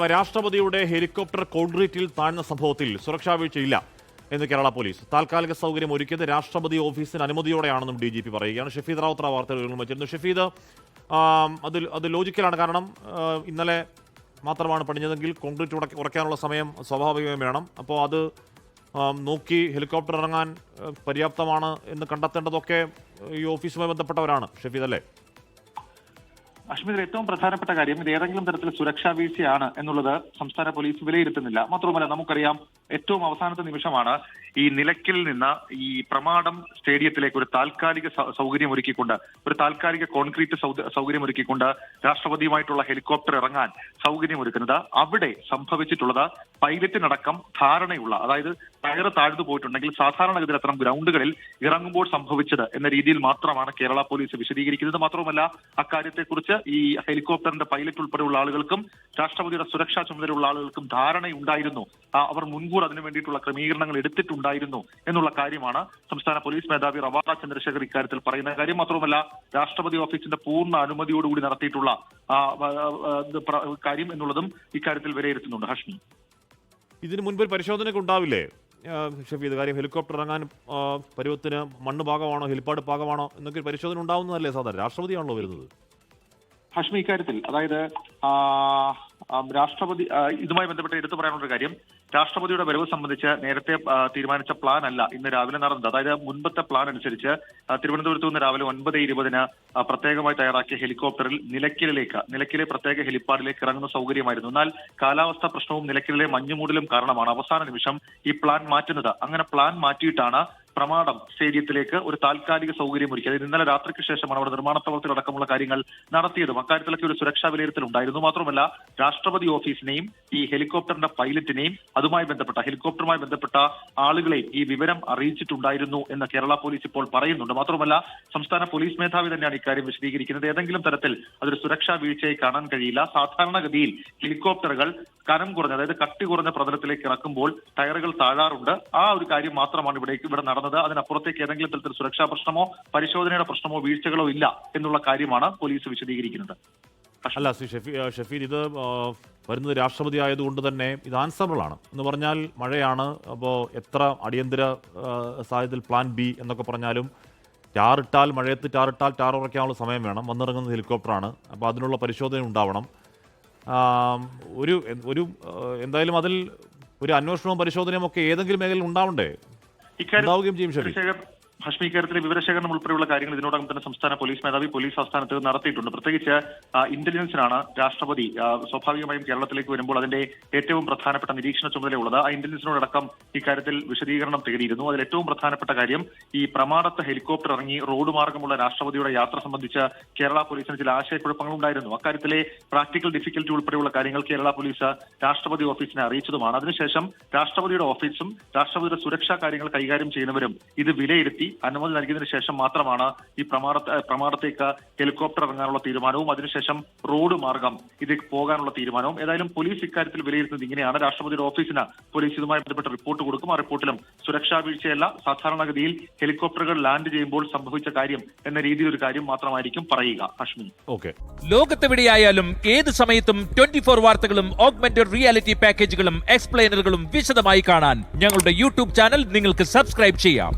രാഷ്ട്രപതിയുടെ ഹെലികോപ്റ്റർ കോൺക്രീറ്റിൽ താഴ്ന്ന സംഭവത്തിൽ സുരക്ഷാ വീഴ്ചയില്ല എന്ന് കേരള പോലീസ്. താൽക്കാലിക സൗകര്യം ഒരുക്കിയത് രാഷ്ട്രപതി ഓഫീസിന് അനുമതിയോടെയാണെന്നും DGP പറയുകയാണ്. ഷഫീദ് റാവുത്തർ വാർത്തകൾ വെച്ചിരുന്നു. ഷഫീദ്, അത് ലോജിക്കലാണ്. കാരണം ഇന്നലെ മാത്രമാണ് പണിഞ്ഞതെങ്കിൽ കോൺക്രീറ്റ് ഉറയ്ക്കാനുള്ള സമയം സ്വാഭാവികമായി വേണം. അപ്പോൾ അത് നോക്കി ഹെലികോപ്റ്റർ ഇറങ്ങാൻ പര്യാപ്തമാണ് എന്ന് കണ്ടെത്തേണ്ടതൊക്കെ ഈ ഓഫീസുമായി ബന്ധപ്പെട്ടവരാണ്. ഷഫീദ് അല്ലേ? അശ്മിതിൽ ഏറ്റവും പ്രധാനപ്പെട്ട കാര്യം ഇത് ഏതെങ്കിലും തരത്തിൽ സുരക്ഷാ വീഴ്ചയാണ് എന്നുള്ളത് സംസ്ഥാന പോലീസ് വിലയിരുത്തുന്നില്ല. മാത്രമല്ല, നമുക്കറിയാം ഏറ്റവും അവസാനത്തെ നിമിഷമാണ് ഈ നിലയ്ക്കൽ നിന്ന് ഈ പ്രമാടം സ്റ്റേഡിയത്തിലേക്ക് ഒരു താൽക്കാലിക സൗകര്യം ഒരുക്കിക്കൊണ്ട്, ഒരു താൽക്കാലിക കോൺക്രീറ്റ് സൗകര്യം ഒരുക്കിക്കൊണ്ട് രാഷ്ട്രപതിയുമായിട്ടുള്ള ഹെലികോപ്റ്റർ ഇറങ്ങാൻ സൗകര്യം ഒരുക്കുന്നത്. അവിടെ സംഭവിച്ചിട്ടുള്ളത് പൈലറ്റിനടക്കം ധാരണയുള്ള, അതായത് ടയർ താഴ്ന്നു പോയിട്ടുണ്ടെങ്കിൽ സാധാരണഗതിയിൽ അത്തരം ഗ്രൗണ്ടുകളിൽ ഇറങ്ങുമ്പോൾ സംഭവിച്ചത് എന്ന രീതിയിൽ മാത്രമാണ് കേരള പോലീസ് വിശദീകരിക്കുന്നത്. മാത്രമല്ല, അക്കാര്യത്തെക്കുറിച്ച് ഈ ഹെലികോപ്റ്ററിന്റെ പൈലറ്റ് ഉൾപ്പെടെയുള്ള ആളുകൾക്കും രാഷ്ട്രപതിയുടെ സുരക്ഷാ ചുമതലയുള്ള ആളുകൾക്കും ധാരണയുണ്ടായിരുന്നു. അവർ മുൻകൂർ അതിനു വേണ്ടിയിട്ടുള്ള ക്രമീകരണങ്ങൾ എടുത്തിട്ടുണ്ടായിരുന്നു എന്നുള്ള കാര്യമാണ് സംസ്ഥാന പോലീസ് മേധാവി റവാഡ ചന്ദ്രശേഖർ ഇക്കാര്യത്തിൽ പറയുന്ന കാര്യം. മാത്രമല്ല, രാഷ്ട്രപതി ഓഫീസിന്റെ പൂർണ്ണ അനുമതിയോടുകൂടി നടത്തിയിട്ടുള്ള കാര്യം എന്നുള്ളതും ഇക്കാര്യത്തിൽ വിലയിരുത്തുന്നുണ്ട്. ഹഷ്മി, ഇതിന് മുൻപ് പരിശോധനയ്ക്ക് ഉണ്ടാവില്ലേ ഷഫീദ്? കാര്യം ഹെലികോപ്റ്റർ ഇറങ്ങാൻ പരുവത്തിന് മണ്ണ് പാകമാണോ, ഹെലിപ്പാഡ് പാകമാണോ എന്നൊക്കെ പരിശോധന ഉണ്ടാവുന്നതല്ലേ സാധാരണ? രാഷ്ട്രപതിയാണല്ലോ വരുന്നത്. ഹഷ്മി, ഇക്കാര്യത്തിൽ അതായത് രാഷ്ട്രപതി ഇതുമായി ബന്ധപ്പെട്ട് എടുത്തു പറയാനുള്ള കാര്യം, രാഷ്ട്രപതിയുടെ വരവ് സംബന്ധിച്ച് നേരത്തെ തീരുമാനിച്ച പ്ലാൻ അല്ല ഇന്ന് രാവിലെ നടന്നത്. അതായത് മുൻപത്തെ പ്ലാൻ അനുസരിച്ച് തിരുവനന്തപുരത്ത് നിന്ന് രാവിലെ 9:20 പ്രത്യേകമായി തയ്യാറാക്കിയ ഹെലികോപ്റ്ററിൽ നിലയ്ക്കലെ പ്രത്യേക ഹെലിപ്പാഡിലേക്ക് ഇറങ്ങുന്ന സൗകര്യമായിരുന്നു. എന്നാൽ കാലാവസ്ഥാ പ്രശ്നവും നിലയ്ക്കലിലെ മഞ്ഞുമൂടലും കാരണമാണ് അവസാന നിമിഷം ഈ പ്ലാൻ മാറ്റുന്നത്. അങ്ങനെ പ്ലാൻ മാറ്റിയിട്ടാണ് പ്രമാടം സ്റ്റേഡിയത്തിലേക്ക് ഒരു താൽക്കാലിക സൗകര്യം ഒരുക്കി. അതായത് ഇന്നലെ രാത്രിക്ക് ശേഷമാണ് അവിടെ നിർമ്മാണ പ്രവർത്തനമടക്കമുള്ള കാര്യങ്ങൾ നടത്തിയതും. അക്കാര്യത്തിലൊക്കെ ഒരു സുരക്ഷാ വിലയിരുത്തൽ ഉണ്ടായിരുന്നു. മാത്രമല്ല, രാഷ്ട്രപതി ഓഫീസിനെയും ഈ ഹെലികോപ്റ്ററിന്റെ പൈലറ്റിനെയും അതുമായി ബന്ധപ്പെട്ട ഹെലികോപ്റ്ററുമായി ബന്ധപ്പെട്ട ആളുകളെയും ഈ വിവരം അറിയിച്ചിട്ടുണ്ടായിരുന്നു എന്ന് കേരള പോലീസ് ഇപ്പോൾ പറയുന്നുണ്ട്. മാത്രമല്ല, സംസ്ഥാന പോലീസ് മേധാവി തന്നെയാണ് ഇക്കാര്യം വിശദീകരിക്കുന്നത്. ഏതെങ്കിലും തരത്തിൽ അതൊരു സുരക്ഷാ വീഴ്ചയായി കാണാൻ കഴിയില്ല. സാധാരണഗതിയിൽ ഹെലികോപ്റ്ററുകൾ കനം കുറഞ്ഞ, അതായത് കട്ടി കുറഞ്ഞ പ്രതലത്തിലേക്ക് ഇറക്കുമ്പോൾ ടയറുകൾ താഴാറുണ്ട്. ആ ഒരു കാര്യം മാത്രമാണ് ഇവിടെ നടന്നത്. അതിനപ്പുറത്തേക്ക് ഏതെങ്കിലും തരത്തിൽ സുരക്ഷാ പ്രശ്നമോ പരിശോധനയുടെ പ്രശ്നമോ വീഴ്ചകളോ ഇല്ല എന്നുള്ള കാര്യമാണ് പോലീസ് വിശദീകരിക്കുന്നത്. അല്ല ഷഫീദ്, ഇത് വരുന്നത് രാഷ്ട്രപതി ആയതുകൊണ്ട് തന്നെ ഇത് ആൻസറബിൾ ആണ് എന്ന് പറഞ്ഞാൽ മഴയാണ്. അപ്പോൾ എത്ര അടിയന്തര സാഹചര്യത്തിൽ പ്ലാൻ ബി എന്നൊക്കെ പറഞ്ഞാലും ടാറിട്ടാൽ മഴയത്ത് ടാർ ഉറയ്ക്കാനുള്ള സമയം വേണം. വന്നിറങ്ങുന്നത് ഹെലികോപ്റ്ററാണ്. അപ്പോൾ അതിനുള്ള പരിശോധന ഉണ്ടാവണം. ഒരു എന്തായാലും അതിൽ ഒരു അന്വേഷണവും പരിശോധനയും ഒക്കെ ഏതെങ്കിലും മേഖലയിൽ ഉണ്ടാവണ്ടേ? ഉണ്ടാവുകയും ചെയ്യും ഷഫീദ്. ഹഷ്മി, ഇക്കാര്യത്തിലെ വിവരശേഖരണം ഉൾപ്പെടെയുള്ള കാര്യങ്ങൾ ഇതിനോടകം തന്നെ സംസ്ഥാന പോലീസ് മേധാവി പോലീസ് ആസ്ഥാനത്ത് നടത്തിയിട്ടുണ്ട്. പ്രത്യേകിച്ച് ഇന്റലിജൻസിനാണ് രാഷ്ട്രപതി സ്വാഭാവികമായും കേരളത്തിലേക്ക് വരുമ്പോൾ അതിന്റെ ഏറ്റവും പ്രധാനപ്പെട്ട നിരീക്ഷണ ചുമതലയുള്ളത്. ആ ഇന്റലിജൻസിനോടക്കം ഇക്കാര്യത്തിൽ വിശദീകരണം തേടിയിരുന്നു. അതിൽ ഏറ്റവും പ്രധാനപ്പെട്ട കാര്യം, ഈ പ്രമാടത്ത് ഹെലികോപ്റ്റർ ഇറങ്ങി റോഡ് മാർഗമുള്ള രാഷ്ട്രപതിയുടെ യാത്ര സംബന്ധിച്ച് കേരള പോലീസിന് ചില ആശയക്കുഴപ്പങ്ങൾ ഉണ്ടായിരുന്നു. അക്കാര്യത്തിലെ പ്രാക്ടിക്കൽ ഡിഫിക്കൽറ്റി ഉൾപ്പെടെയുള്ള കാര്യങ്ങൾ കേരള പോലീസ് രാഷ്ട്രപതി ഓഫീസിനെ അറിയിച്ചതുമാണ്. അതിനുശേഷം രാഷ്ട്രപതിയുടെ ഓഫീസും രാഷ്ട്രപതിയുടെ സുരക്ഷാ കാര്യങ്ങൾ കൈകാര്യം ചെയ്യുന്നവരും ഇത് വിലയിരുത്തി അനുമതി നൽകിയതിനു ശേഷം മാത്രമാണ് ഈ പ്രമാടത്തേക്ക് ഹെലികോപ്റ്റർ ഇറങ്ങാനുള്ള തീരുമാനവും അതിനുശേഷം റോഡ് മാർഗം ഇതിലേക്ക് പോകാനുള്ള തീരുമാനവും. ഏതായാലും പോലീസ് ഇക്കാര്യത്തിൽ വിലയിരുത്തുന്നത് ഇങ്ങനെയാണ്. രാഷ്ട്രപതിയുടെ ഓഫീസിന് പോലീസ് ഇതുമായി ബന്ധപ്പെട്ട റിപ്പോർട്ട് കൊടുക്കും. ആ റിപ്പോർട്ടിലും സുരക്ഷാ വീഴ്ചയല്ല, സാധാരണഗതിയിൽ ഹെലികോപ്റ്ററുകൾ ലാൻഡ് ചെയ്യുമ്പോൾ സംഭവിച്ച കാര്യം എന്ന രീതിയിൽ ഒരു കാര്യം മാത്രമായിരിക്കും പറയുക. അശ്മിൻ, ലോകത്തെവിടെയായാലും ഏത് സമയത്തും 24 വാർത്തകളും ഓഗ്മെന്റഡ് റിയാലിറ്റി പാക്കേജുകളും എക്സ്പ്ലെയിനറുകളും വിശദമായി കാണാൻ ഞങ്ങളുടെ യൂട്യൂബ് ചാനൽ നിങ്ങൾക്ക് സബ്സ്ക്രൈബ് ചെയ്യാം.